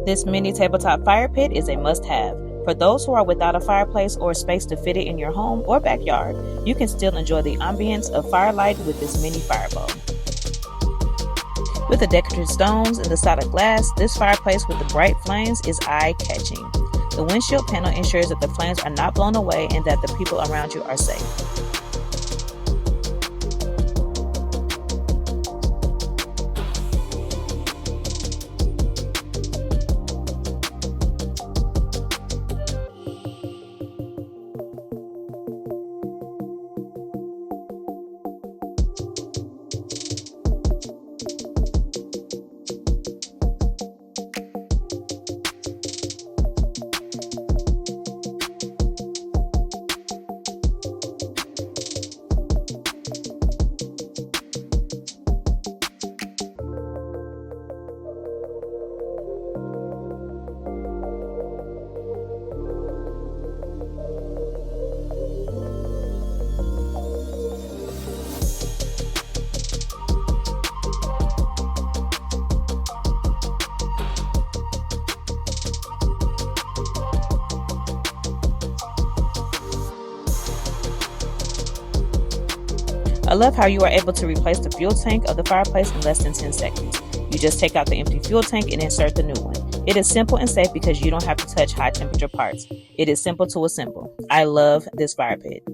This mini tabletop fire pit is a must-have. For those who are without a fireplace or space to fit it in your home or backyard, you can still enjoy the ambience of firelight with this mini firebowl. With the decorative stones and the solid glass, this fireplace with the bright flames is eye-catching. The windshield panel ensures that the flames are not blown away and that the people around you are safe. I love how you are able to replace the fuel tank of the fireplace in less than 10 seconds. You just take out the empty fuel tank and insert the new one. It is simple and safe because you don't have to touch high temperature parts. It is simple to assemble. I love this fire pit.